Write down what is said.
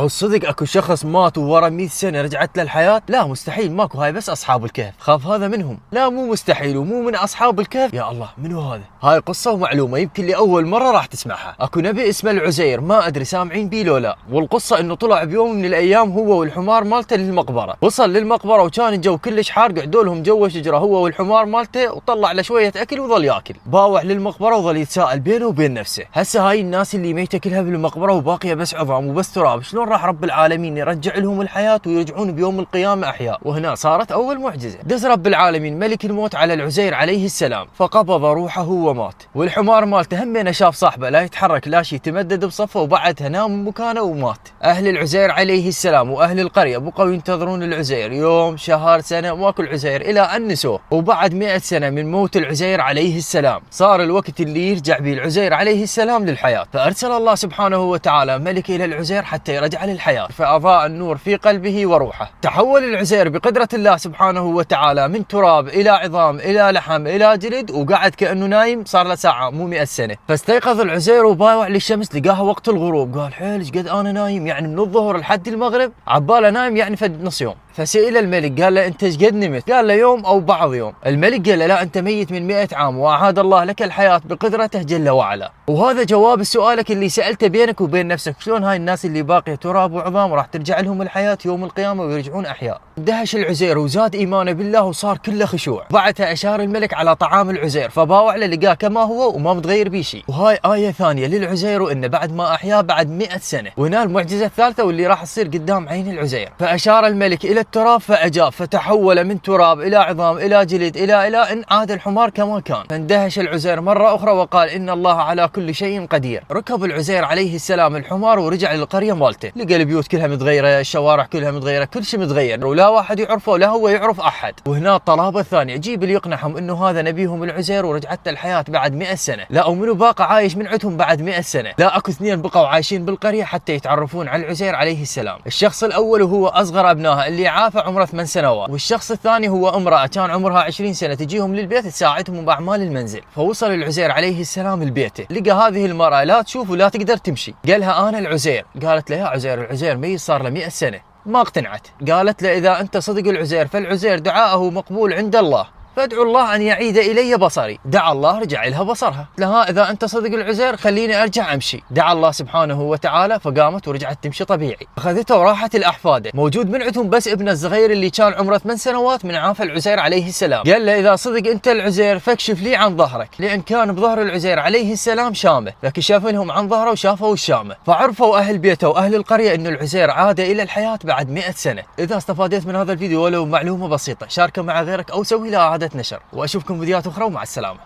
صدق اكو شخص مات وورا 100 سنه رجعت له الحياه؟ لا مستحيل، ماكو، هاي بس اصحاب الكهف، خاف هذا منهم. لا مو مستحيل ومو من اصحاب الكهف. يا الله منو هذا؟ هاي قصه ومعلومه يمكن لاول مره راح تسمعها. اكو نبي اسمه العزير، ما ادري سامعين بيه لو لا. والقصه انه طلع بيوم من الايام هو والحمار مالته للمقبره. وصل للمقبره وكان الجو كلش حار، قعدوا لهم جوا شجره هو والحمار مالته، وطلع له شويه اكل وظل ياكل. باوع للمقبره وظل يتساءل بينه وبين نفسه، هسه هاي الناس اللي ميته كلها بالمقبره وباقيه بس عظام وبس تراب، شلون راح رب العالمين يرجع لهم الحياه ويرجعون بيوم القيامه احياء؟ وهنا صارت اول معجزه، دز رب العالمين ملك الموت على العزير عليه السلام فقبض روحه ومات. والحمار مالته همينه شاف صاحبه لا يتحرك لا شيء، تمدد بصفه وبعدها نام مكانه ومات. اهل العزير عليه السلام واهل القريه بقوا ينتظرون العزير يوم شهر سنه، ماكو العزير الى ان نسوه. وبعد 100 سنه من موت العزير عليه السلام صار الوقت اللي يرجع به العزير عليه السلام للحياه، فارسل الله سبحانه وتعالى ملك الى العزير حتى يرجع للحياه، فاضاء النور في قلبه وروحه. تحول العزير بقدره الله سبحانه وتعالى من تراب الى عظام الى لحم الى جلد، وقعد كانه نايم صار له ساعه مو 100 سنه. فاستيقظ العزير وباوع للشمس لقاها وقت الغروب، قال حيل ايش قد انا نايم، يعني من الظهر لحد المغرب، عباله نايم يعني فد نص يوم. فسئل الملك قال له انت ايش قد نمت؟ قال له يوم او بعض يوم. الملك قال له لا انت ميت من 100 عام واعاد الله لك الحياه بقدرته جل وعلا. وهذا جواب سؤالك اللي سالته بينك وبين نفسك، شلون هاي الناس اللي باقيه تراب وعظام راح ترجع لهم الحياه يوم القيامه ويرجعون احياء؟ اندهش العزير وزاد ايمانه بالله وصار كله خشوع. بعدها اشار الملك على طعام العزير فباوع له لقاه كما هو وما متغير بيه شيء. وهاي ايه ثانيه للعزير وانه بعد ما احياه بعد 100 سنه. وهنا المعجزه الثالثه واللي راح تصير قدام عين العزير. فاشار الملك الى التراب فاجاب، فتحول من تراب الى عظام الى جلد الى ان عاد الحمار كما كان. فاندهش العزير مره اخرى وقال ان الله على كل شيء قدير. ركب العزير عليه السلام الحمار ورجع للقريه مالته، لقى البيوت كلها متغيره، الشوارع كلها متغيره، كل شيء متغير ولا واحد يعرفه ولا هو يعرف احد. وهنا الطلابه الثانيه جيب اللي يقنعهم انه هذا نبيهم العزير ورجعت الحياه بعد 100 سنه. لا ومنو باقى عايش من عندهم بعد 100 سنه؟ لا اكو اثنين بقوا عايشين بالقريه حتى يتعرفون على العزير عليه السلام. الشخص الاول هو اصغر ابنائه اللي عافى عمره 8 سنوات، والشخص الثاني هو امراه كان عمرها 20 سنه تجيهم للبيت تساعدهم باعمال المنزل. فوصل العزير عليه السلام لبيته، لقى هذه المراه لا تشوف ولا تقدر تمشي. قالها انا العزير. قالت له يا عزير العزير ميت صار له 100 سنه. ما اقتنعت. قالت له اذا انت صدق العزير فالعزير دعاءه مقبول عند الله، فادعو الله ان يعيد الي بصري. دعا الله رجع لها بصرها. لها اذا انت صدق العزير خليني ارجع امشي. دعا الله سبحانه وتعالى فقامت ورجعت تمشي طبيعي. اخذته وراحت الاحفاده. موجود من عندهم بس ابنه الصغير اللي كان عمره 8 سنوات من عافى العزير عليه السلام. قال له اذا صدق انت العزير فاكشف لي عن ظهرك، لان كان بظهر العزير عليه السلام شامه، فكشف لهم عن ظهره وشافوا الشامه. فعرفوا اهل بيته واهل القريه ان العزير عاد الى الحياه بعد 100 سنه. اذا استفادت من هذا الفيديو ولو معلومه بسيطه شاركه مع غيرك او سوي له اعاده نشر، واشوفكم فيديوهات اخرى ومع السلامه.